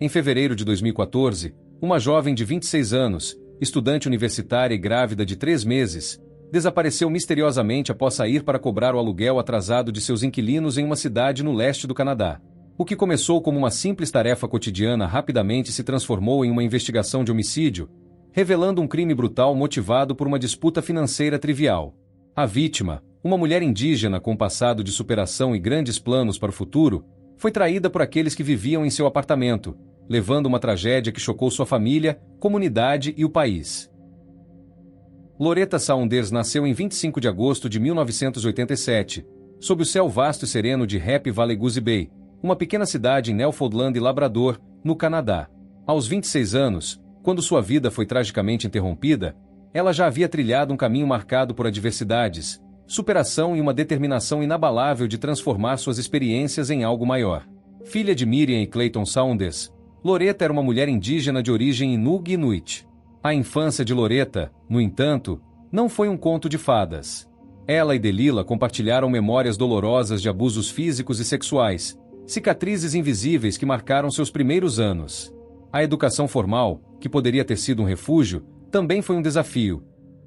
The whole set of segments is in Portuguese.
Em fevereiro de 2014, uma jovem de 26 anos, estudante universitária e grávida de 3 meses, desapareceu misteriosamente após sair para cobrar o aluguel atrasado de seus inquilinos em uma cidade no leste do Canadá. O que começou como uma simples tarefa cotidiana rapidamente se transformou em uma investigação de homicídio, revelando um crime brutal motivado por uma disputa financeira trivial. A vítima, uma mulher indígena com passado de superação e grandes planos para o futuro, foi traída por aqueles que viviam em seu apartamento, levando uma tragédia que chocou sua família, comunidade e o país. Loretta Saunders nasceu em 25 de agosto de 1987, sob o céu vasto e sereno de Happy Valley Goose Bay, uma pequena cidade em Newfoundland e Labrador, no Canadá. Aos 26 anos, quando sua vida foi tragicamente interrompida, ela já havia trilhado um caminho marcado por adversidades, superação e uma determinação inabalável de transformar suas experiências em algo maior. Filha de Miriam e Clayton Saunders, Loretta era uma mulher indígena de origem Inuk Inuit. A infância de Loretta, no entanto, não foi um conto de fadas. Ela e Delila compartilharam memórias dolorosas de abusos físicos e sexuais, cicatrizes invisíveis que marcaram seus primeiros anos. A educação formal, que poderia ter sido um refúgio, também foi um desafio.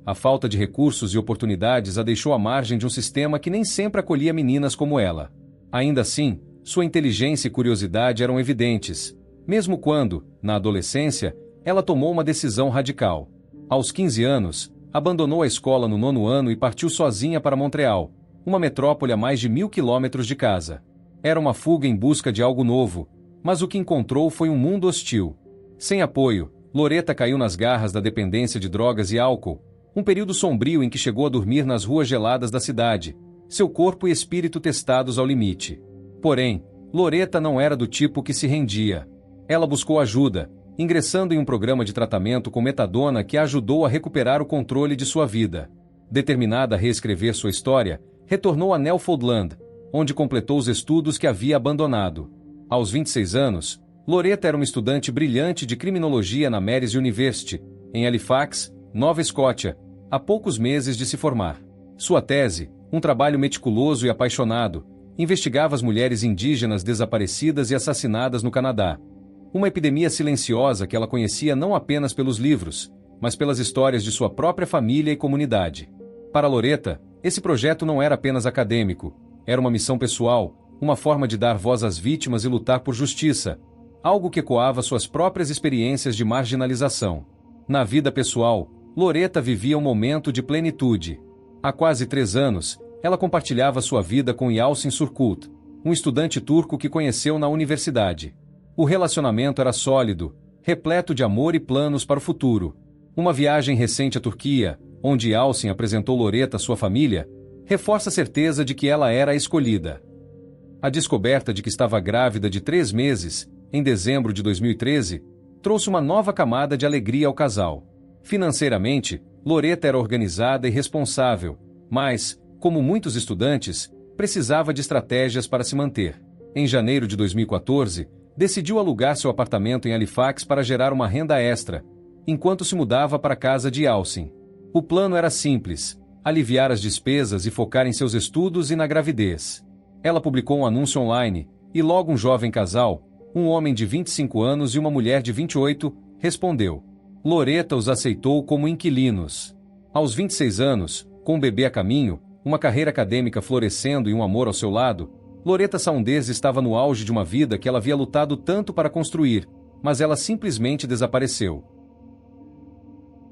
A falta de recursos e oportunidades a deixou à margem de um sistema que nem sempre acolhia meninas como ela. Ainda assim, sua inteligência e curiosidade eram evidentes, mesmo quando, na adolescência, ela tomou uma decisão radical. Aos 15 anos, abandonou a escola no 9º ano e partiu sozinha para Montreal, uma metrópole a mais de 1.000 quilômetros de casa. Era uma fuga em busca de algo novo, mas o que encontrou foi um mundo hostil. Sem apoio, Loretta caiu nas garras da dependência de drogas e álcool, um período sombrio em que chegou a dormir nas ruas geladas da cidade, seu corpo e espírito testados ao limite. Porém, Loretta não era do tipo que se rendia. Ela buscou ajuda, ingressando em um programa de tratamento com metadona que a ajudou a recuperar o controle de sua vida. Determinada a reescrever sua história, retornou a Newfoundland, onde completou os estudos que havia abandonado. Aos 26 anos, Loretta era uma estudante brilhante de criminologia na Mary's University, em Halifax, Nova Escócia, há poucos meses de se formar. Sua tese, um trabalho meticuloso e apaixonado, investigava as mulheres indígenas desaparecidas e assassinadas no Canadá. Uma epidemia silenciosa que ela conhecia não apenas pelos livros, mas pelas histórias de sua própria família e comunidade. Para Loretta, esse projeto não era apenas acadêmico, era uma missão pessoal, uma forma de dar voz às vítimas e lutar por justiça, algo que ecoava suas próprias experiências de marginalização. Na vida pessoal, Loretta vivia um momento de plenitude. Há quase 3 anos, ela compartilhava sua vida com Yalçın Surkut, um estudante turco que conheceu na universidade. O relacionamento era sólido, repleto de amor e planos para o futuro. Uma viagem recente à Turquia, onde Yalçın apresentou Loretta à sua família, reforça a certeza de que ela era a escolhida. A descoberta de que estava grávida de 3 meses, em dezembro de 2013, trouxe uma nova camada de alegria ao casal. Financeiramente, Loretta era organizada e responsável, mas, como muitos estudantes, precisava de estratégias para se manter. Em janeiro de 2014, decidiu alugar seu apartamento em Halifax para gerar uma renda extra, enquanto se mudava para a casa de Yalçın. O plano era simples: aliviar as despesas e focar em seus estudos e na gravidez. Ela publicou um anúncio online, e logo um jovem casal, um homem de 25 anos e uma mulher de 28, respondeu. Loretta os aceitou como inquilinos. Aos 26 anos, com um bebê a caminho, uma carreira acadêmica florescendo e um amor ao seu lado, Loretta Saunders estava no auge de uma vida que ela havia lutado tanto para construir, mas ela simplesmente desapareceu.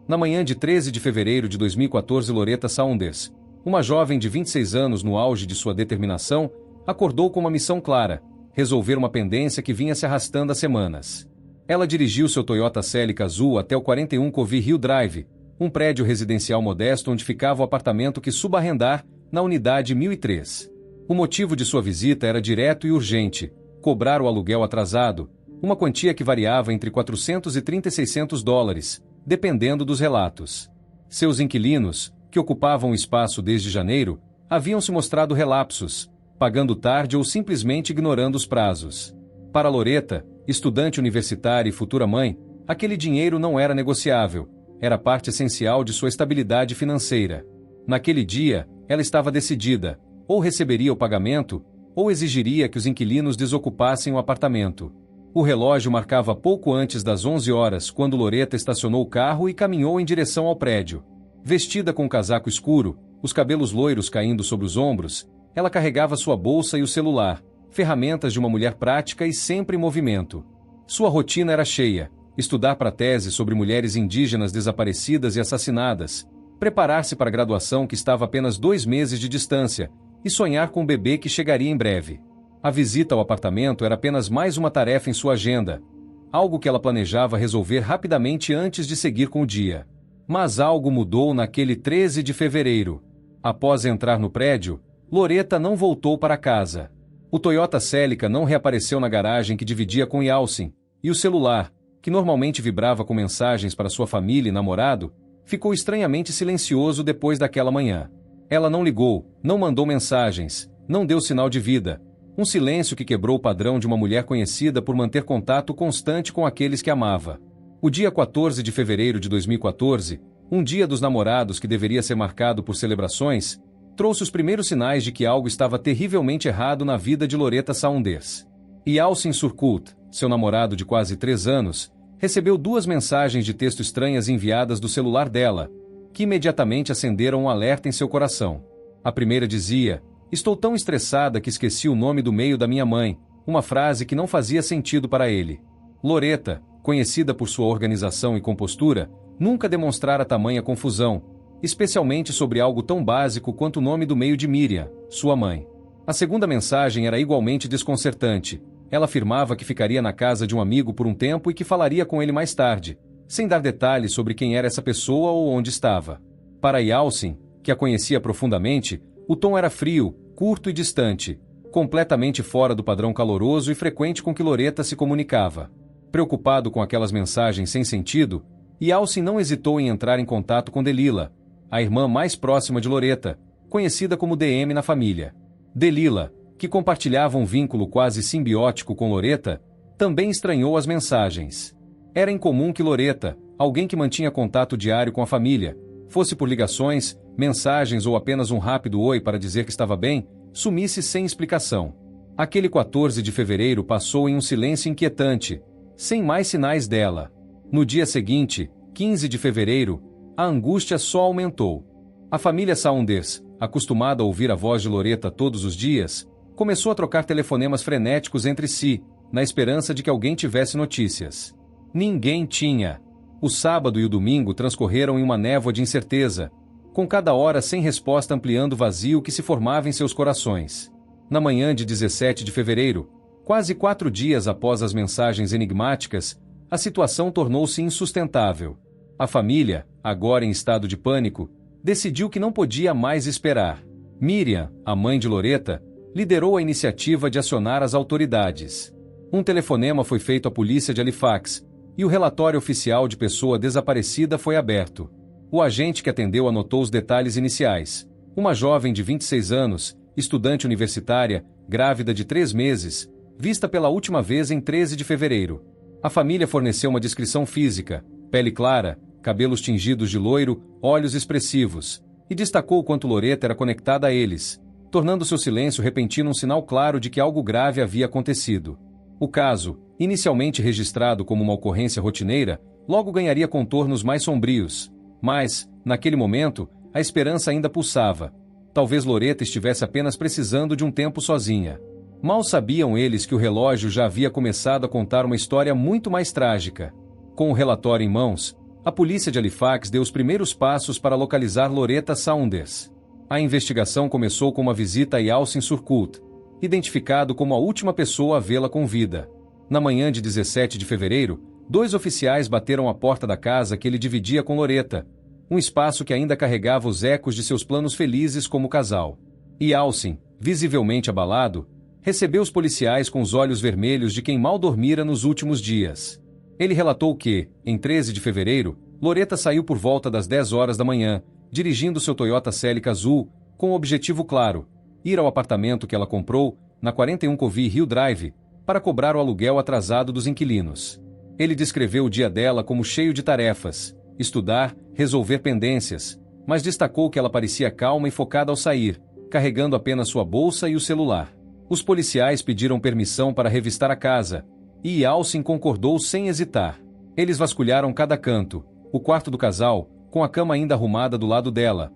Na manhã de 13 de fevereiro de 2014, Loretta Saunders, uma jovem de 26 anos no auge de sua determinação, acordou com uma missão clara: resolver uma pendência que vinha se arrastando há semanas. Ela dirigiu seu Toyota Celica azul até o 41 Covey Hill Drive, um prédio residencial modesto onde ficava o apartamento que subarrendar, na unidade 1003. O motivo de sua visita era direto e urgente: cobrar o aluguel atrasado, uma quantia que variava entre $430 e $600, dependendo dos relatos. Seus inquilinos, que ocupavam o espaço desde janeiro, haviam se mostrado relapsos, pagando tarde ou simplesmente ignorando os prazos. Para Loretta, estudante universitária e futura mãe, aquele dinheiro não era negociável, era parte essencial de sua estabilidade financeira. Naquele dia, ela estava decidida: ou receberia o pagamento, ou exigiria que os inquilinos desocupassem o apartamento. O relógio marcava pouco antes das 11 horas quando Loretta estacionou o carro e caminhou em direção ao prédio. Vestida com um casaco escuro, os cabelos loiros caindo sobre os ombros, ela carregava sua bolsa e o celular, ferramentas de uma mulher prática e sempre em movimento. Sua rotina era cheia: estudar para a tese sobre mulheres indígenas desaparecidas e assassinadas, preparar-se para a graduação que estava a apenas 2 meses de distância e sonhar com um bebê que chegaria em breve. A visita ao apartamento era apenas mais uma tarefa em sua agenda, algo que ela planejava resolver rapidamente antes de seguir com o dia. Mas algo mudou naquele 13 de fevereiro. Após entrar no prédio, Loretta não voltou para casa. O Toyota Celica não reapareceu na garagem que dividia com Yalcin, e o celular, que normalmente vibrava com mensagens para sua família e namorado, ficou estranhamente silencioso depois daquela manhã. Ela não ligou, não mandou mensagens, não deu sinal de vida. Um silêncio que quebrou o padrão de uma mulher conhecida por manter contato constante com aqueles que amava. O dia 14 de fevereiro de 2014, um dia dos namorados que deveria ser marcado por celebrações, trouxe os primeiros sinais de que algo estava terrivelmente errado na vida de Loretta Saunders. Yalcin Surkut, seu namorado de quase 3 anos, recebeu 2 mensagens de texto estranhas enviadas do celular dela, que imediatamente acenderam um alerta em seu coração. A primeira dizia: "Estou tão estressada que esqueci o nome do meio da minha mãe", uma frase que não fazia sentido para ele. Loretta, conhecida por sua organização e compostura, nunca demonstrara tamanha confusão, especialmente sobre algo tão básico quanto o nome do meio de Miriam, sua mãe. A segunda mensagem era igualmente desconcertante. Ela afirmava que ficaria na casa de um amigo por um tempo e que falaria com ele mais tarde, sem dar detalhes sobre quem era essa pessoa ou onde estava. Para Yalcin, que a conhecia profundamente, o tom era frio, curto e distante, completamente fora do padrão caloroso e frequente com que Loretta se comunicava. Preocupado com aquelas mensagens sem sentido, Yalcin não hesitou em entrar em contato com Delila, a irmã mais próxima de Loretta, conhecida como DM na família. Delila, que compartilhava um vínculo quase simbiótico com Loretta, também estranhou as mensagens. Era incomum que Loretta, alguém que mantinha contato diário com a família, fosse por ligações, mensagens ou apenas um rápido oi para dizer que estava bem, sumisse sem explicação. Aquele 14 de fevereiro passou em um silêncio inquietante, sem mais sinais dela. No dia seguinte, 15 de fevereiro, a angústia só aumentou. A família Saunders, acostumada a ouvir a voz de Loretta todos os dias, começou a trocar telefonemas frenéticos entre si, na esperança de que alguém tivesse notícias. Ninguém tinha. O sábado e o domingo transcorreram em uma névoa de incerteza, com cada hora sem resposta ampliando o vazio que se formava em seus corações. Na manhã de 17 de fevereiro, quase 4 dias após as mensagens enigmáticas, a situação tornou-se insustentável. A família, agora em estado de pânico, decidiu que não podia mais esperar. Miriam, a mãe de Loretta, liderou a iniciativa de acionar as autoridades. Um telefonema foi feito à polícia de Halifax, e o relatório oficial de pessoa desaparecida foi aberto. O agente que atendeu anotou os detalhes iniciais. Uma jovem de 26 anos, estudante universitária, grávida de 3 meses, vista pela última vez em 13 de fevereiro. A família forneceu uma descrição física: pele clara, cabelos tingidos de loiro, olhos expressivos, e destacou o quanto Loretta era conectada a eles, tornando seu silêncio repentino um sinal claro de que algo grave havia acontecido. O caso, inicialmente registrado como uma ocorrência rotineira, logo ganharia contornos mais sombrios. Mas, naquele momento, a esperança ainda pulsava. Talvez Loretta estivesse apenas precisando de um tempo sozinha. Mal sabiam eles que o relógio já havia começado a contar uma história muito mais trágica. Com o relatório em mãos, a polícia de Halifax deu os primeiros passos para localizar Loretta Saunders. A investigação começou com uma visita a Yalcin Surkut, identificado como a última pessoa a vê-la com vida. Na manhã de 17 de fevereiro, 2 oficiais bateram à porta da casa que ele dividia com Loretta, um espaço que ainda carregava os ecos de seus planos felizes como casal. Yalcin, visivelmente abalado, recebeu os policiais com os olhos vermelhos de quem mal dormira nos últimos dias. Ele relatou que, em 13 de fevereiro, Loretta saiu por volta das 10 horas da manhã, dirigindo seu Toyota Celica azul, com um objetivo claro: ir ao apartamento que ela comprou, na 41 Covey Hill Drive, para cobrar o aluguel atrasado dos inquilinos. Ele descreveu o dia dela como cheio de tarefas: estudar, resolver pendências, mas destacou que ela parecia calma e focada ao sair, carregando apenas sua bolsa e o celular. Os policiais pediram permissão para revistar a casa, e Yalcin concordou sem hesitar. Eles vasculharam cada canto, o quarto do casal, com a cama ainda arrumada do lado dela,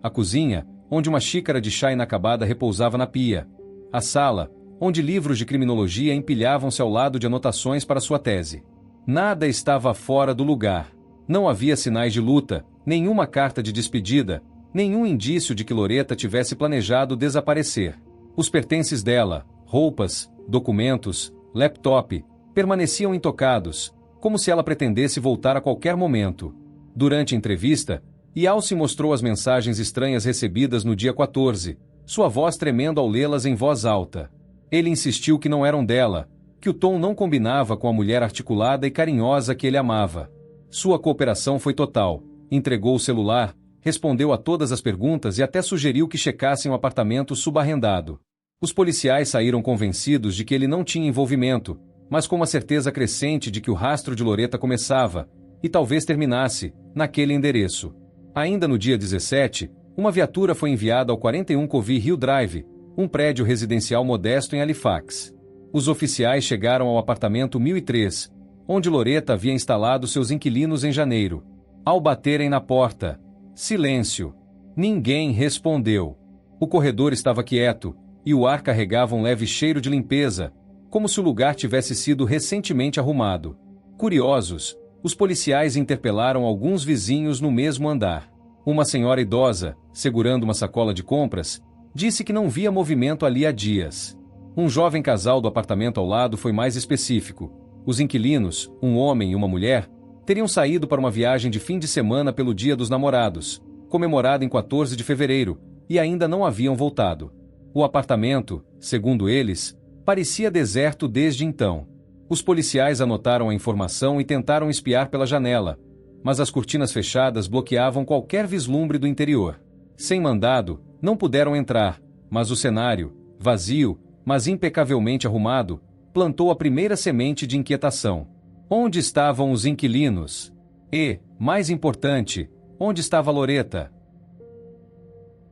a cozinha, onde uma xícara de chá inacabada repousava na pia, a sala, onde livros de criminologia empilhavam-se ao lado de anotações para sua tese. Nada estava fora do lugar. Não havia sinais de luta, nenhuma carta de despedida, nenhum indício de que Loretta tivesse planejado desaparecer. Os pertences dela, roupas, documentos, laptop, permaneciam intocados, como se ela pretendesse voltar a qualquer momento. Durante a entrevista, Yalcin mostrou as mensagens estranhas recebidas no dia 14, sua voz tremendo ao lê-las em voz alta. Ele insistiu que não eram dela, que o tom não combinava com a mulher articulada e carinhosa que ele amava. Sua cooperação foi total. Entregou o celular, respondeu a todas as perguntas e até sugeriu que checassem o apartamento subarrendado. Os policiais saíram convencidos de que ele não tinha envolvimento, mas com uma certeza crescente de que o rastro de Loretta começava, e talvez terminasse, naquele endereço. Ainda no dia 17, uma viatura foi enviada ao 41 Covey Hill Drive, um prédio residencial modesto em Halifax. Os oficiais chegaram ao apartamento 1003, onde Loretta havia instalado seus inquilinos em janeiro. Ao baterem na porta, silêncio. Ninguém respondeu. O corredor estava quieto, e o ar carregava um leve cheiro de limpeza, como se o lugar tivesse sido recentemente arrumado. Curiosos, os policiais interpelaram alguns vizinhos no mesmo andar. Uma senhora idosa, segurando uma sacola de compras, disse que não via movimento ali há dias. Um jovem casal do apartamento ao lado foi mais específico. Os inquilinos, um homem e uma mulher, teriam saído para uma viagem de fim de semana pelo Dia dos Namorados, comemorado em 14 de fevereiro, e ainda não haviam voltado. O apartamento, segundo eles, parecia deserto desde então. Os policiais anotaram a informação e tentaram espiar pela janela, mas as cortinas fechadas bloqueavam qualquer vislumbre do interior. Sem mandado, não puderam entrar, mas o cenário, vazio, mas impecavelmente arrumado, plantou a primeira semente de inquietação. Onde estavam os inquilinos? E, mais importante, onde estava Loretta?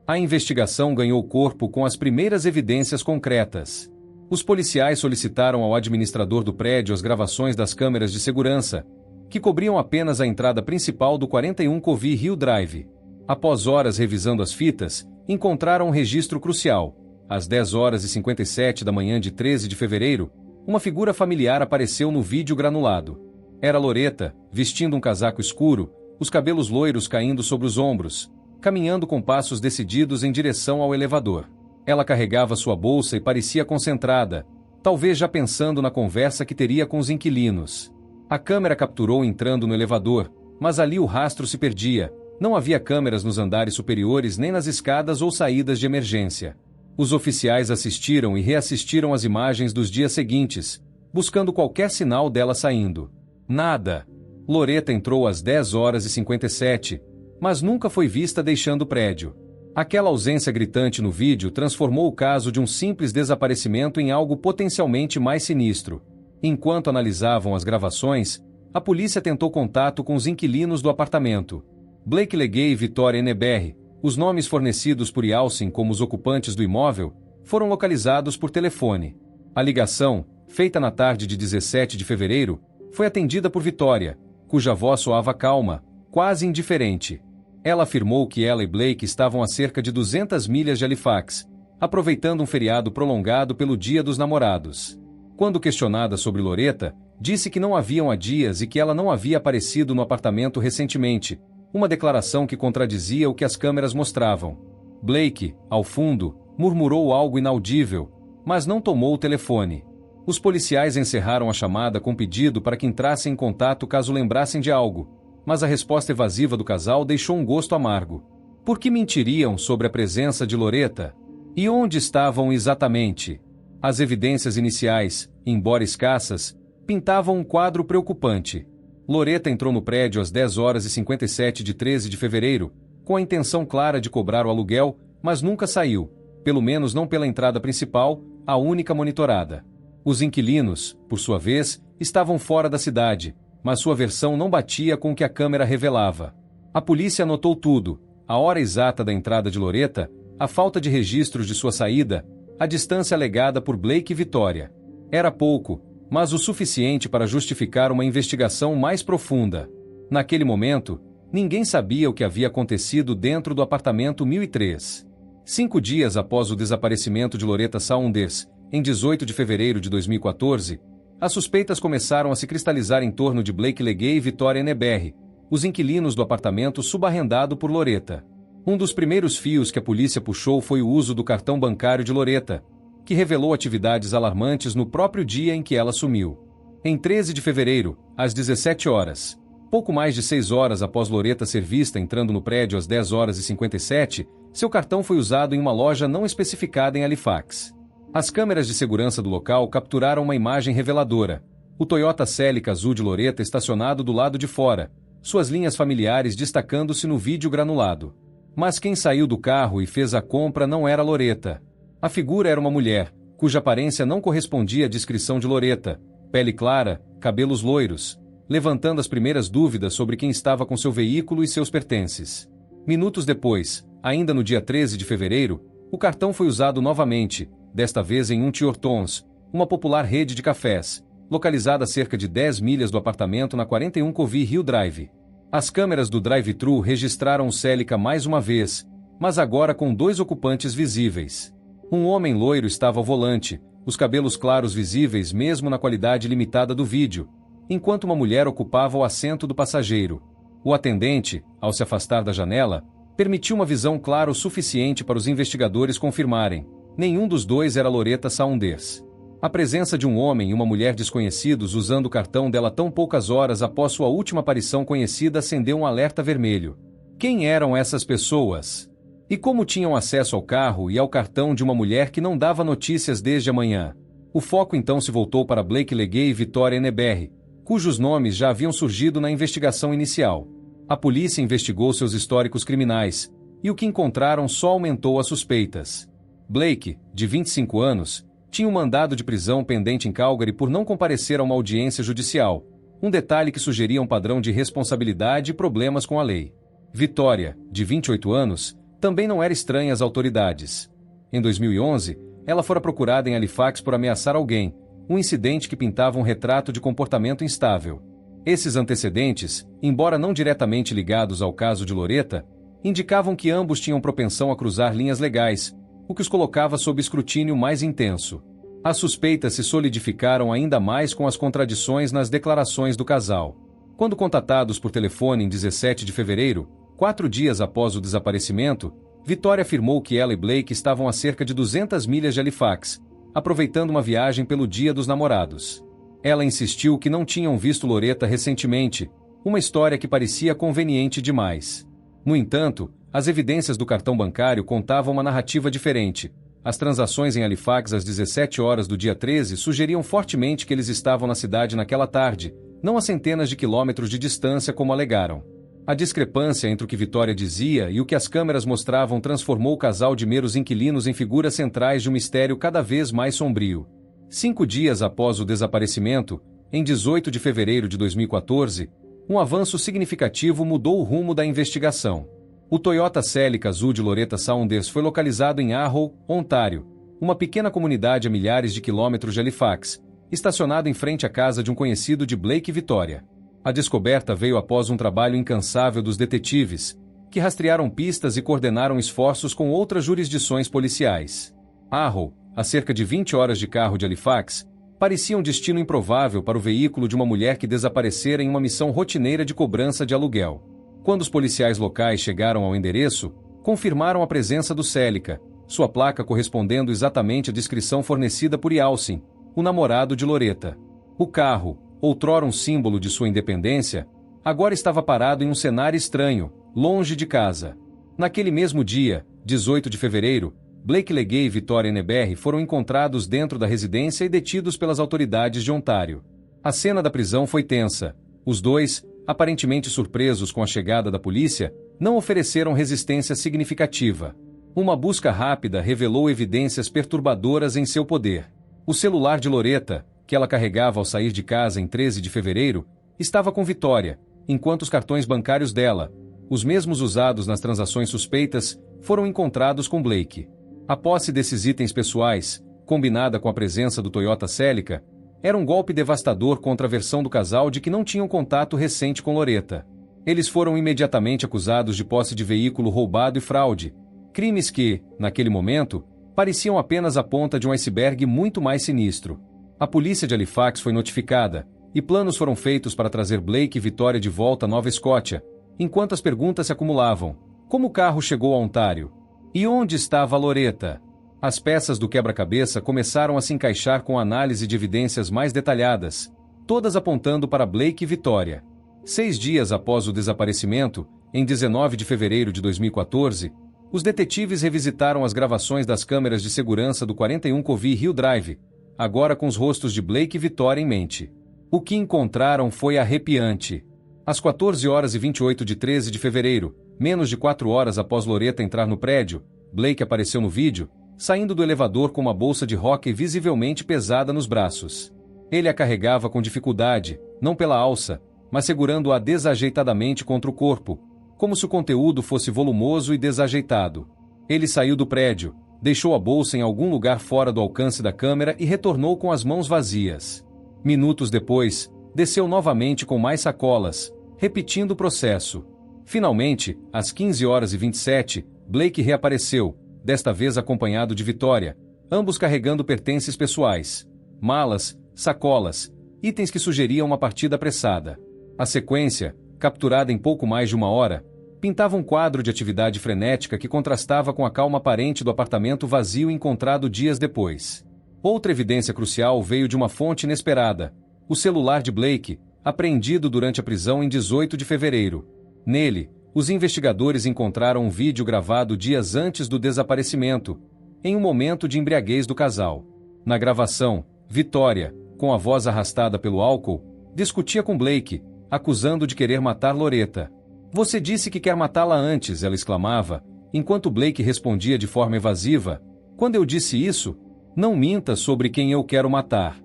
A investigação ganhou corpo com as primeiras evidências concretas. Os policiais solicitaram ao administrador do prédio as gravações das câmeras de segurança, que cobriam apenas a entrada principal do 41 Covey Hill Drive. Após horas revisando as fitas, encontraram um registro crucial. Às 10h57 da manhã de 13 de fevereiro, uma figura familiar apareceu no vídeo granulado. Era Loretta, vestindo um casaco escuro, os cabelos loiros caindo sobre os ombros, caminhando com passos decididos em direção ao elevador. Ela carregava sua bolsa e parecia concentrada, talvez já pensando na conversa que teria com os inquilinos. A câmera capturou entrando no elevador, mas ali o rastro se perdia. Não havia câmeras nos andares superiores nem nas escadas ou saídas de emergência. Os oficiais assistiram e reassistiram as imagens dos dias seguintes, buscando qualquer sinal dela saindo. Nada. Loretta entrou às 10h57, mas nunca foi vista deixando o prédio. Aquela ausência gritante no vídeo transformou o caso de um simples desaparecimento em algo potencialmente mais sinistro. Enquanto analisavam as gravações, a polícia tentou contato com os inquilinos do apartamento. Blake Legay e Victoria Eneberry, os nomes fornecidos por Yalcin como os ocupantes do imóvel, foram localizados por telefone. A ligação, feita na tarde de 17 de fevereiro, foi atendida por Victoria, cuja voz soava calma, quase indiferente. Ela afirmou que ela e Blake estavam a cerca de 200 milhas de Halifax, aproveitando um feriado prolongado pelo Dia dos Namorados. Quando questionada sobre Loretta, disse que não haviam há dias e que ela não havia aparecido no apartamento recentemente, uma declaração que contradizia o que as câmeras mostravam. Blake, ao fundo, murmurou algo inaudível, mas não tomou o telefone. Os policiais encerraram a chamada com pedido para que entrassem em contato caso lembrassem de algo, mas a resposta evasiva do casal deixou um gosto amargo. Por que mentiriam sobre a presença de Loretta? E onde estavam exatamente? As evidências iniciais, embora escassas, pintavam um quadro preocupante. Loretta entrou no prédio às 10h57 de 13 de fevereiro, com a intenção clara de cobrar o aluguel, mas nunca saiu, pelo menos não pela entrada principal, a única monitorada. Os inquilinos, por sua vez, estavam fora da cidade, mas sua versão não batia com o que a câmera revelava. A polícia anotou tudo: a hora exata da entrada de Loretta, a falta de registros de sua saída, a distância alegada por Blake e Victoria. Era pouco, mas o suficiente para justificar uma investigação mais profunda. Naquele momento, ninguém sabia o que havia acontecido dentro do apartamento 1003. 5 dias após o desaparecimento de Loretta Saunders, em 18 de fevereiro de 2014, as suspeitas começaram a se cristalizar em torno de Blake Legay e Victoria Eneberry, os inquilinos do apartamento subarrendado por Loretta. Um dos primeiros fios que a polícia puxou foi o uso do cartão bancário de Loretta, que revelou atividades alarmantes no próprio dia em que ela sumiu. Em 13 de fevereiro, às 17 horas, pouco mais de 6 horas após Loretta ser vista entrando no prédio às 10 horas e 57, seu cartão foi usado em uma loja não especificada em Halifax. As câmeras de segurança do local capturaram uma imagem reveladora. O Toyota Celica azul de Loretta estacionado do lado de fora, suas linhas familiares destacando-se no vídeo granulado. Mas quem saiu do carro e fez a compra não era Loretta. A figura era uma mulher, cuja aparência não correspondia à descrição de Loretta, pele clara, cabelos loiros, levantando as primeiras dúvidas sobre quem estava com seu veículo e seus pertences. Minutos depois, ainda no dia 13 de fevereiro, o cartão foi usado novamente, desta vez em Hortons, uma popular rede de cafés, localizada a cerca de 10 milhas do apartamento na 41 Covey Hill Drive. As câmeras do drive-thru registraram o Celica mais uma vez, mas agora com 2 ocupantes visíveis. Um homem loiro estava ao volante, os cabelos claros visíveis mesmo na qualidade limitada do vídeo, enquanto uma mulher ocupava o assento do passageiro. O atendente, ao se afastar da janela, permitiu uma visão clara o suficiente para os investigadores confirmarem: nenhum dos dois era Loretta Saunders. A presença de um homem e uma mulher desconhecidos usando o cartão dela tão poucas horas após sua última aparição conhecida acendeu um alerta vermelho. Quem eram essas pessoas? E como tinham acesso ao carro e ao cartão de uma mulher que não dava notícias desde a manhã? O foco então se voltou para Blake Legay e Victoria Eneberry, cujos nomes já haviam surgido na investigação inicial. A polícia investigou seus históricos criminais, e o que encontraram só aumentou as suspeitas. Blake, de 25 anos, tinha um mandado de prisão pendente em Calgary por não comparecer a uma audiência judicial, um detalhe que sugeria um padrão de responsabilidade e problemas com a lei. Victoria, de 28 anos, também não era estranha às autoridades. Em 2011, ela fora procurada em Halifax por ameaçar alguém, um incidente que pintava um retrato de comportamento instável. Esses antecedentes, embora não diretamente ligados ao caso de Loretta, indicavam que ambos tinham propensão a cruzar linhas legais, o que os colocava sob escrutínio mais intenso. As suspeitas se solidificaram ainda mais com as contradições nas declarações do casal. Quando contatados por telefone em 17 de fevereiro, 4 dias após o desaparecimento, Victoria afirmou que ela e Blake estavam a cerca de 200 milhas de Halifax, aproveitando uma viagem pelo Dia dos Namorados. Ela insistiu que não tinham visto Loretta recentemente, uma história que parecia conveniente demais. No entanto, as evidências do cartão bancário contavam uma narrativa diferente. As transações em Halifax às 17 horas do dia 13 sugeriam fortemente que eles estavam na cidade naquela tarde, não a centenas de quilômetros de distância como alegaram. A discrepância entre o que Victoria dizia e o que as câmeras mostravam transformou o casal de meros inquilinos em figuras centrais de um mistério cada vez mais sombrio. 5 dias após o desaparecimento, em 18 de fevereiro de 2014, um avanço significativo mudou o rumo da investigação. O Toyota Celica azul de Loretta Saunders foi localizado em Arrow, Ontário, uma pequena comunidade a milhares de quilômetros de Halifax, estacionado em frente à casa de um conhecido de Blake e Victoria. A descoberta veio após um trabalho incansável dos detetives, que rastrearam pistas e coordenaram esforços com outras jurisdições policiais. Arrow, a cerca de 20 horas de carro de Halifax, parecia um destino improvável para o veículo de uma mulher que desaparecera em uma missão rotineira de cobrança de aluguel. Quando os policiais locais chegaram ao endereço, confirmaram a presença do Celica, sua placa correspondendo exatamente à descrição fornecida por Yalcin, o namorado de Loretta. O carro, outrora um símbolo de sua independência, agora estava parado em um cenário estranho, longe de casa. Naquele mesmo dia, 18 de fevereiro, Blake Legay e Victoria Eneberry foram encontrados dentro da residência e detidos pelas autoridades de Ontário. A cena da prisão foi tensa. Os dois, aparentemente surpresos com a chegada da polícia, não ofereceram resistência significativa. Uma busca rápida revelou evidências perturbadoras em seu poder. O celular de Loretta, que ela carregava ao sair de casa em 13 de fevereiro, estava com Victoria, enquanto os cartões bancários dela, os mesmos usados nas transações suspeitas, foram encontrados com Blake. A posse desses itens pessoais, combinada com a presença do Toyota Celica, Era um golpe devastador contra a versão do casal de que não tinham contato recente com Loretta. Eles foram imediatamente acusados de posse de veículo roubado e fraude, crimes que, naquele momento, pareciam apenas a ponta de um iceberg muito mais sinistro. A polícia de Halifax foi notificada, e planos foram feitos para trazer Blake e Vitória de volta à Nova Escócia, enquanto as perguntas se acumulavam. Como o carro chegou a Ontário? E onde estava Loretta? As peças do quebra-cabeça começaram a se encaixar com a análise de evidências mais detalhadas, todas apontando para Blake e Vitória. 6 dias após o desaparecimento, em 19 de fevereiro de 2014, os detetives revisitaram as gravações das câmeras de segurança do 41 Covey Hill Drive, agora com os rostos de Blake e Vitória em mente. O que encontraram foi arrepiante. Às 14 horas e 28 de 13 de fevereiro, menos de 4 horas após Loretta entrar no prédio, Blake apareceu no vídeo, saindo do elevador com uma bolsa de hóquei visivelmente pesada nos braços. Ele a carregava com dificuldade, não pela alça, mas segurando-a desajeitadamente contra o corpo, como se o conteúdo fosse volumoso e desajeitado. Ele saiu do prédio, deixou a bolsa em algum lugar fora do alcance da câmera e retornou com as mãos vazias. Minutos depois, desceu novamente com mais sacolas, repetindo o processo. Finalmente, às 15 horas e 27, Blake reapareceu, desta vez acompanhado de Vitória, ambos carregando pertences pessoais, malas, sacolas, itens que sugeriam uma partida apressada. A sequência, capturada em pouco mais de 1 hora, pintava um quadro de atividade frenética que contrastava com a calma aparente do apartamento vazio encontrado dias depois. Outra evidência crucial veio de uma fonte inesperada: o celular de Blake, apreendido durante a prisão em 18 de fevereiro. Nele, os investigadores encontraram um vídeo gravado dias antes do desaparecimento, em um momento de embriaguez do casal. Na gravação, Vitória, com a voz arrastada pelo álcool, discutia com Blake, acusando de querer matar Loretta. "Você disse que quer matá-la antes", ela exclamava, enquanto Blake respondia de forma evasiva: "Quando eu disse isso, não minta sobre quem eu quero matar."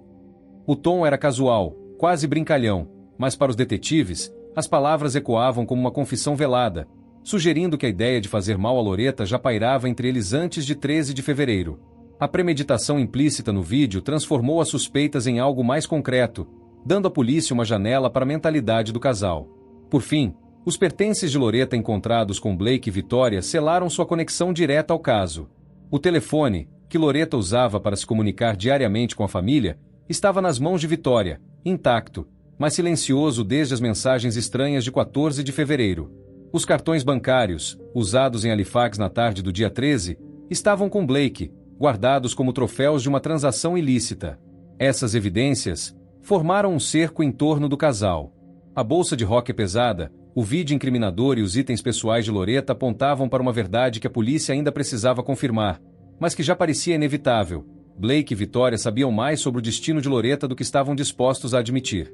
O tom era casual, quase brincalhão, mas para os detetives, as palavras ecoavam como uma confissão velada, sugerindo que a ideia de fazer mal a Loretta já pairava entre eles antes de 13 de fevereiro. A premeditação implícita no vídeo transformou as suspeitas em algo mais concreto, dando à polícia uma janela para a mentalidade do casal. Por fim, os pertences de Loretta encontrados com Blake e Vitória selaram sua conexão direta ao caso. O telefone, que Loretta usava para se comunicar diariamente com a família, estava nas mãos de Vitória, intacto, mas silencioso desde as mensagens estranhas de 14 de fevereiro. Os cartões bancários, usados em Halifax na tarde do dia 13, estavam com Blake, guardados como troféus de uma transação ilícita. Essas evidências formaram um cerco em torno do casal. A bolsa de hóquei pesada, o vídeo incriminador e os itens pessoais de Loretta apontavam para uma verdade que a polícia ainda precisava confirmar, mas que já parecia inevitável. Blake e Vitória sabiam mais sobre o destino de Loretta do que estavam dispostos a admitir.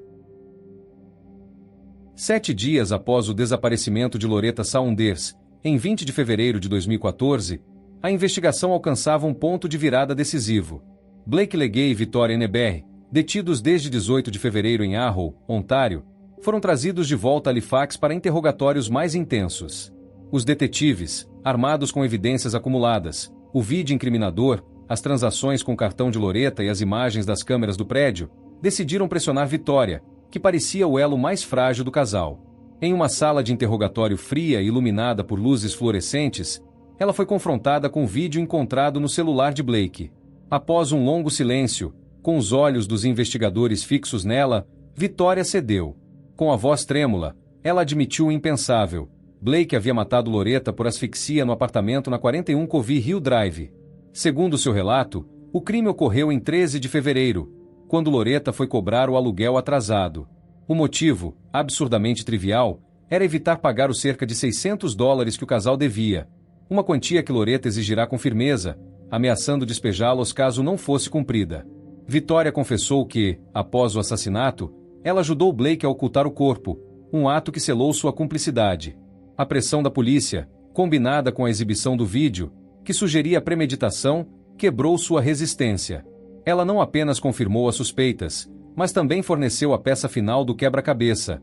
7 dias após o desaparecimento de Loretta Saunders, em 20 de fevereiro de 2014, a investigação alcançava um ponto de virada decisivo. Blake Legay e Vitória Eneberry, detidos desde 18 de fevereiro em Arrow, Ontário, foram trazidos de volta a Halifax para interrogatórios mais intensos. Os detetives, armados com evidências acumuladas, o vídeo incriminador, as transações com o cartão de Loretta e as imagens das câmeras do prédio, decidiram pressionar Vitória, que parecia o elo mais frágil do casal. Em uma sala de interrogatório fria e iluminada por luzes fluorescentes, ela foi confrontada com o vídeo encontrado no celular de Blake. Após um longo silêncio, com os olhos dos investigadores fixos nela, Vitória cedeu. Com a voz trêmula, ela admitiu o impensável: Blake havia matado Loretta por asfixia no apartamento na 41 Covey Hill Drive. Segundo seu relato, o crime ocorreu em 13 de fevereiro, quando Loretta foi cobrar o aluguel atrasado. O motivo, absurdamente trivial, era evitar pagar os cerca de $600 que o casal devia, uma quantia que Loretta exigirá com firmeza, ameaçando despejá-los caso não fosse cumprida. Vitória confessou que, após o assassinato, ela ajudou Blake a ocultar o corpo, um ato que selou sua cumplicidade. A pressão da polícia, combinada com a exibição do vídeo, que sugeria premeditação, quebrou sua resistência. Ela não apenas confirmou as suspeitas, mas também forneceu a peça final do quebra-cabeça: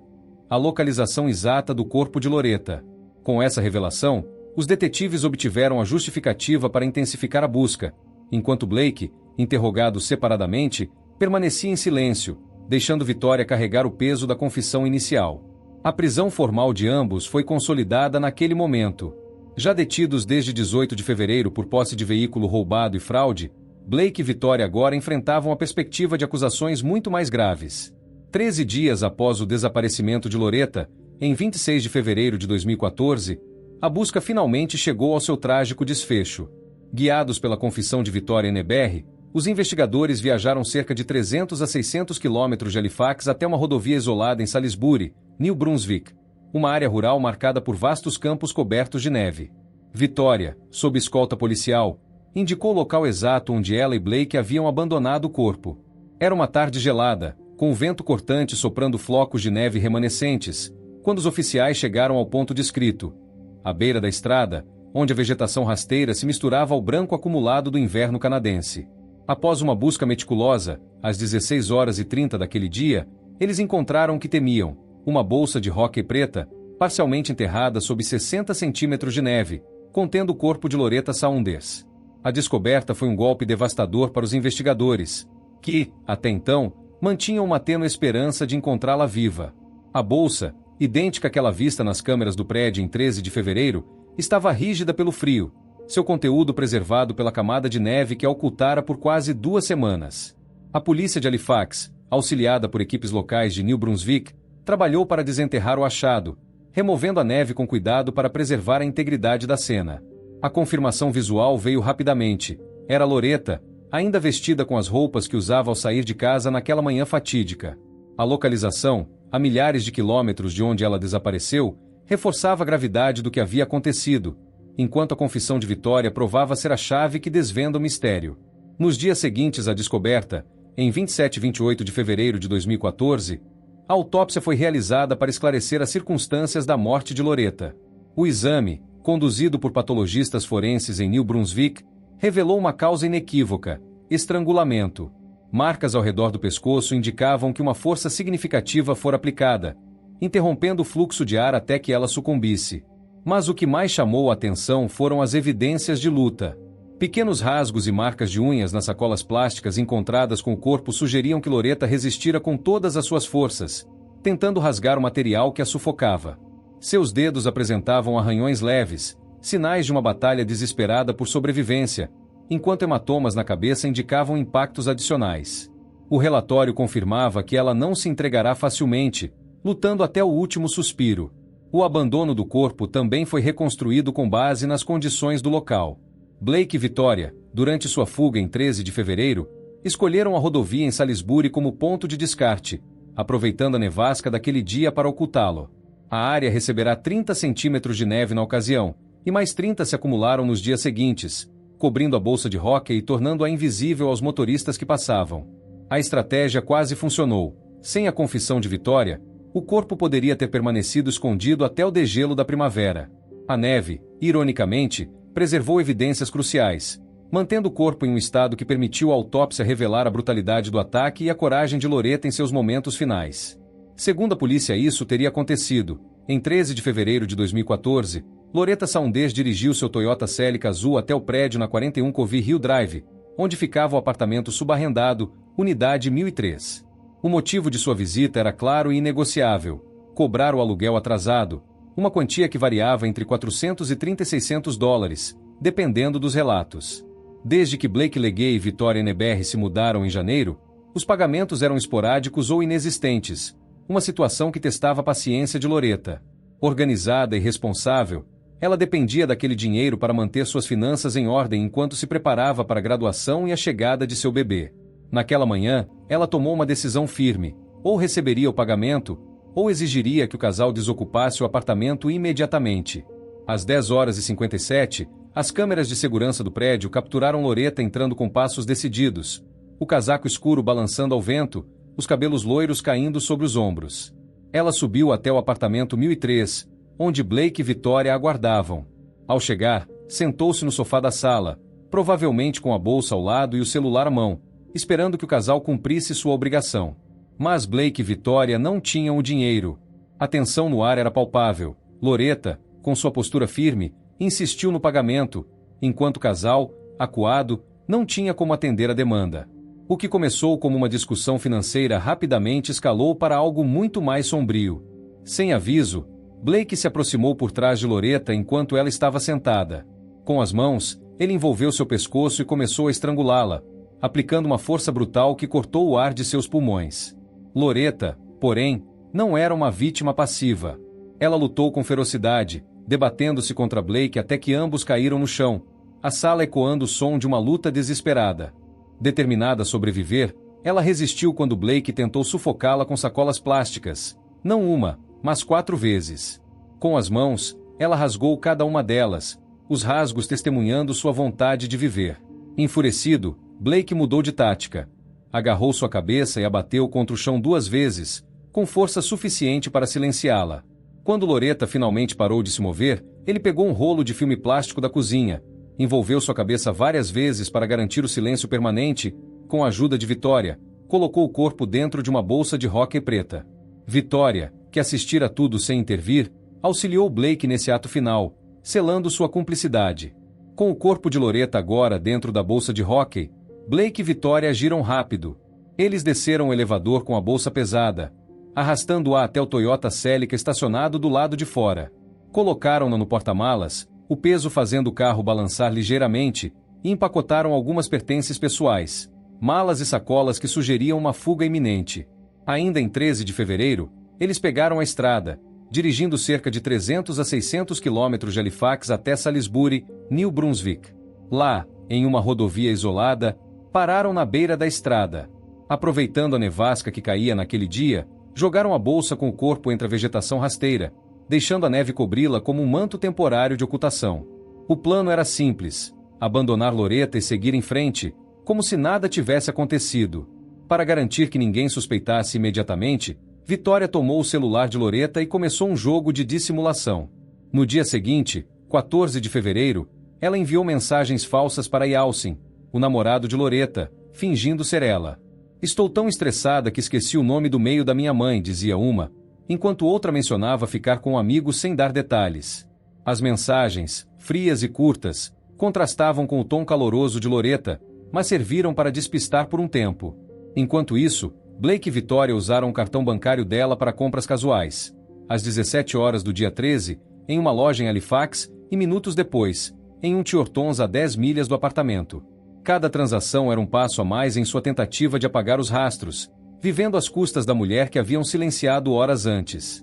a localização exata do corpo de Loretta. Com essa revelação, os detetives obtiveram a justificativa para intensificar a busca, enquanto Blake, interrogado separadamente, permanecia em silêncio, deixando Vitória carregar o peso da confissão inicial. A prisão formal de ambos foi consolidada naquele momento. Já detidos desde 18 de fevereiro por posse de veículo roubado e fraude, Blake e Vitória agora enfrentavam a perspectiva de acusações muito mais graves. 13 dias após o desaparecimento de Loretta, em 26 de fevereiro de 2014, a busca finalmente chegou ao seu trágico desfecho. Guiados pela confissão de Vitória Eneberri, os investigadores viajaram cerca de 300 a 600 quilômetros de Halifax até uma rodovia isolada em Salisbury, New Brunswick, uma área rural marcada por vastos campos cobertos de neve. Vitória, sob escolta policial, indicou o local exato onde ela e Blake haviam abandonado o corpo. Era uma tarde gelada, com o vento cortante soprando flocos de neve remanescentes, quando os oficiais chegaram ao ponto descrito, à beira da estrada, onde a vegetação rasteira se misturava ao branco acumulado do inverno canadense. Após uma busca meticulosa, às 16h30 daquele dia, eles encontraram o que temiam, uma bolsa de hóquei preta, parcialmente enterrada sob 60 centímetros de neve, contendo o corpo de Loretta Saunders. A descoberta foi um golpe devastador para os investigadores, que, até então, mantinham uma tênue esperança de encontrá-la viva. A bolsa, idêntica àquela vista nas câmeras do prédio em 13 de fevereiro, estava rígida pelo frio, seu conteúdo preservado pela camada de neve que a ocultara por quase 2 semanas. A polícia de Halifax, auxiliada por equipes locais de New Brunswick, trabalhou para desenterrar o achado, removendo a neve com cuidado para preservar a integridade da cena. A confirmação visual veio rapidamente. Era Loretta, ainda vestida com as roupas que usava ao sair de casa naquela manhã fatídica. A localização, a milhares de quilômetros de onde ela desapareceu, reforçava a gravidade do que havia acontecido, enquanto a confissão de Vitória provava ser a chave que desvenda o mistério. Nos dias seguintes à descoberta, em 27 e 28 de fevereiro de 2014, a autópsia foi realizada para esclarecer as circunstâncias da morte de Loretta. O exame, conduzido por patologistas forenses em New Brunswick, revelou uma causa inequívoca: estrangulamento. Marcas ao redor do pescoço indicavam que uma força significativa fora aplicada, interrompendo o fluxo de ar até que ela sucumbisse. Mas o que mais chamou a atenção foram as evidências de luta. Pequenos rasgos e marcas de unhas nas sacolas plásticas encontradas com o corpo sugeriam que Loretta resistira com todas as suas forças, tentando rasgar o material que a sufocava. Seus dedos apresentavam arranhões leves, sinais de uma batalha desesperada por sobrevivência, enquanto hematomas na cabeça indicavam impactos adicionais. O relatório confirmava que ela não se entregará facilmente, lutando até o último suspiro. O abandono do corpo também foi reconstruído com base nas condições do local. Blake e Vitória, durante sua fuga em 13 de fevereiro, escolheram a rodovia em Salisbury como ponto de descarte, aproveitando a nevasca daquele dia para ocultá-lo. A área receberá 30 centímetros de neve na ocasião, e mais 30 se acumularam nos dias seguintes, cobrindo a bolsa de hóquei e tornando-a invisível aos motoristas que passavam. A estratégia quase funcionou. Sem a confissão de Vitória, o corpo poderia ter permanecido escondido até o degelo da primavera. A neve, ironicamente, preservou evidências cruciais, mantendo o corpo em um estado que permitiu à autópsia revelar a brutalidade do ataque e a coragem de Loretta em seus momentos finais. Segundo a polícia, isso teria acontecido. Em 13 de fevereiro de 2014, Loretta Saunders dirigiu seu Toyota Celica azul até o prédio na 41 Covey Hill Drive, onde ficava o apartamento subarrendado, Unidade 1003. O motivo de sua visita era claro e inegociável: cobrar o aluguel atrasado, uma quantia que variava entre $430 e $600, dependendo dos relatos. Desde que Blake Legay e Vitória Eneberri se mudaram em janeiro, os pagamentos eram esporádicos ou inexistentes, uma situação que testava a paciência de Loretta. Organizada e responsável, ela dependia daquele dinheiro para manter suas finanças em ordem enquanto se preparava para a graduação e a chegada de seu bebê. Naquela manhã, ela tomou uma decisão firme: ou receberia o pagamento, ou exigiria que o casal desocupasse o apartamento imediatamente. Às 10h57, as câmeras de segurança do prédio capturaram Loretta entrando com passos decididos, o casaco escuro balançando ao vento, os cabelos loiros caindo sobre os ombros. Ela subiu até o apartamento 1003, onde Blake e Vitória aguardavam. Ao chegar, sentou-se no sofá da sala, provavelmente com a bolsa ao lado e o celular à mão, esperando que o casal cumprisse sua obrigação. Mas Blake e Vitória não tinham o dinheiro. A tensão no ar era palpável. Loretta, com sua postura firme, insistiu no pagamento, enquanto o casal, acuado, não tinha como atender a demanda. O que começou como uma discussão financeira rapidamente escalou para algo muito mais sombrio. Sem aviso, Blake se aproximou por trás de Loretta enquanto ela estava sentada. Com as mãos, ele envolveu seu pescoço e começou a estrangulá-la, aplicando uma força brutal que cortou o ar de seus pulmões. Loretta, porém, não era uma vítima passiva. Ela lutou com ferocidade, debatendo-se contra Blake até que ambos caíram no chão, a sala ecoando o som de uma luta desesperada. Determinada a sobreviver, ela resistiu quando Blake tentou sufocá-la com sacolas plásticas, não uma, mas 4 vezes. Com as mãos, ela rasgou cada uma delas, os rasgos testemunhando sua vontade de viver. Enfurecido, Blake mudou de tática. Agarrou sua cabeça e a bateu contra o chão 2 vezes, com força suficiente para silenciá-la. Quando Loretta finalmente parou de se mover, ele pegou um rolo de filme plástico da cozinha, envolveu sua cabeça várias vezes para garantir o silêncio permanente, com a ajuda de Victoria, colocou o corpo dentro de uma bolsa de hóquei preta. Victoria, que assistira a tudo sem intervir, auxiliou Blake nesse ato final, selando sua cumplicidade. Com o corpo de Loretta agora dentro da bolsa de hóquei, Blake e Victoria agiram rápido. Eles desceram o elevador com a bolsa pesada, arrastando-a até o Toyota Celica estacionado do lado de fora. Colocaram-na no porta-malas, o peso fazendo o carro balançar ligeiramente, e empacotaram algumas pertences pessoais, malas e sacolas que sugeriam uma fuga iminente. Ainda em 13 de fevereiro, eles pegaram a estrada, dirigindo cerca de 300 a 600 quilômetros de Halifax até Salisbury, New Brunswick. Lá, em uma rodovia isolada, pararam na beira da estrada. Aproveitando a nevasca que caía naquele dia, jogaram a bolsa com o corpo entre a vegetação rasteira, deixando a neve cobri-la como um manto temporário de ocultação. O plano era simples: abandonar Loretta e seguir em frente, como se nada tivesse acontecido. Para garantir que ninguém suspeitasse imediatamente, Victoria tomou o celular de Loretta e começou um jogo de dissimulação. No dia seguinte, 14 de fevereiro, ela enviou mensagens falsas para Yalcin, o namorado de Loretta, fingindo ser ela. "Estou tão estressada que esqueci o nome do meio da minha mãe", dizia uma, enquanto outra mencionava ficar com um amigo sem dar detalhes. As mensagens, frias e curtas, contrastavam com o tom caloroso de Loretta, mas serviram para despistar por um tempo. Enquanto isso, Blake e Victoria usaram o cartão bancário dela para compras casuais. Às 17 horas do dia 13, em uma loja em Halifax, e minutos depois, em um Tim Hortons a 10 milhas do apartamento. Cada transação era um passo a mais em sua tentativa de apagar os rastros, vivendo às custas da mulher que haviam silenciado horas antes.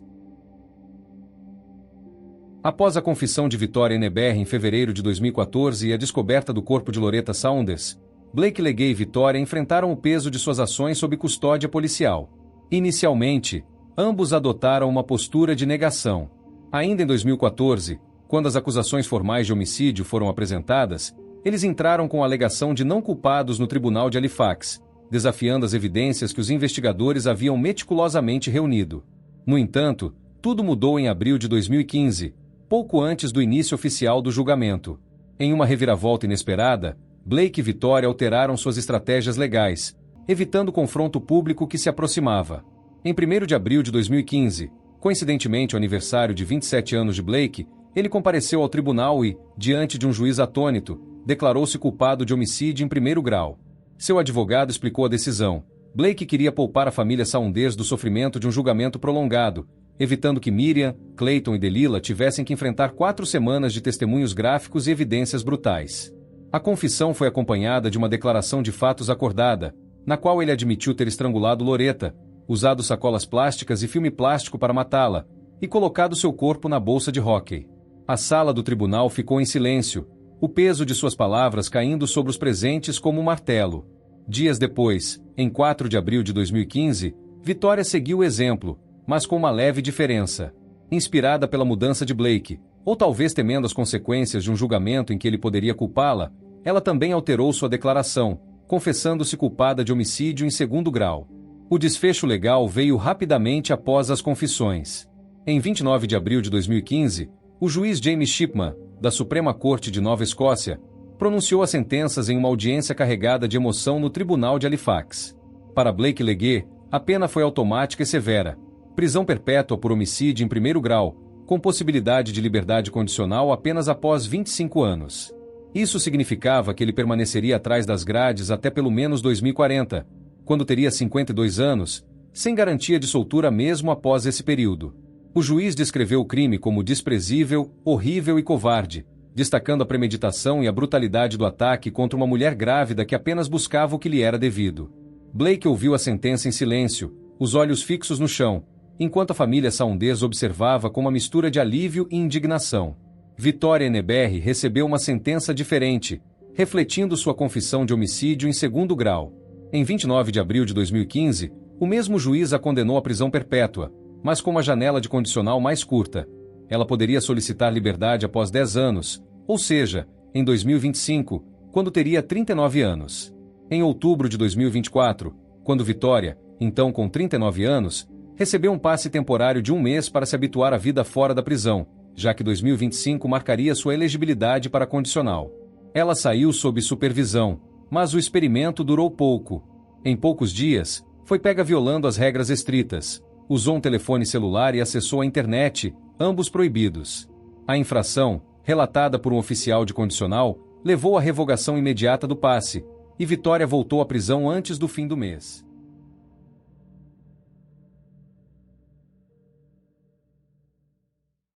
Após a confissão de Victoria Eneberry em fevereiro de 2014 e a descoberta do corpo de Loretta Saunders, Blake Legay e Victoria enfrentaram o peso de suas ações sob custódia policial. Inicialmente, ambos adotaram uma postura de negação. Ainda em 2014, quando as acusações formais de homicídio foram apresentadas, eles entraram com a alegação de não culpados no tribunal de Halifax, desafiando as evidências que os investigadores haviam meticulosamente reunido. No entanto, tudo mudou em abril de 2015, pouco antes do início oficial do julgamento. Em uma reviravolta inesperada, Blake e Victoria alteraram suas estratégias legais, evitando o confronto público que se aproximava. Em 1º de abril de 2015, coincidentemente o aniversário de 27 anos de Blake, ele compareceu ao tribunal e, diante de um juiz atônito, declarou-se culpado de homicídio em 1º grau. Seu advogado explicou a decisão. Blake queria poupar a família Saunders do sofrimento de um julgamento prolongado, evitando que Miriam, Clayton e Delilah tivessem que enfrentar 4 semanas de testemunhos gráficos e evidências brutais. A confissão foi acompanhada de uma declaração de fatos acordada, na qual ele admitiu ter estrangulado Loretta, usado sacolas plásticas e filme plástico para matá-la, e colocado seu corpo na bolsa de hóquei. A sala do tribunal ficou em silêncio, o peso de suas palavras caindo sobre os presentes como um martelo. Dias depois, em 4 de abril de 2015, Victoria seguiu o exemplo, mas com uma leve diferença. Inspirada pela mudança de Blake, ou talvez temendo as consequências de um julgamento em que ele poderia culpá-la, ela também alterou sua declaração, confessando-se culpada de homicídio em 2º grau. O desfecho legal veio rapidamente após as confissões. Em 29 de abril de 2015, o juiz James Shipman, da Suprema Corte de Nova Escócia, pronunciou as sentenças em uma audiência carregada de emoção no Tribunal de Halifax. Para Blake Legay, a pena foi automática e severa: prisão perpétua por homicídio em 1º grau, com possibilidade de liberdade condicional apenas após 25 anos. Isso significava que ele permaneceria atrás das grades até pelo menos 2040, quando teria 52 anos, sem garantia de soltura mesmo após esse período. O juiz descreveu o crime como desprezível, horrível e covarde, destacando a premeditação e a brutalidade do ataque contra uma mulher grávida que apenas buscava o que lhe era devido. Blake ouviu a sentença em silêncio, os olhos fixos no chão, enquanto a família saundesa observava com uma mistura de alívio e indignação. Victoria Eneberry recebeu uma sentença diferente, refletindo sua confissão de homicídio em segundo grau. Em 29 de abril de 2015, o mesmo juiz a condenou à prisão perpétua, mas com uma janela de condicional mais curta. Ela poderia solicitar liberdade após 10 anos, ou seja, em 2025, quando teria 39 anos. Em outubro de 2024, quando Victoria, então com 39 anos, recebeu um passe temporário de 1 mês para se habituar à vida fora da prisão, já que 2025 marcaria sua elegibilidade para condicional. Ela saiu sob supervisão, mas o experimento durou pouco. Em poucos dias, foi pega violando as regras estritas, usou um telefone celular e acessou a internet, ambos proibidos. A infração, relatada por um oficial de condicional, levou à revogação imediata do passe, e Victoria voltou à prisão antes do fim do mês.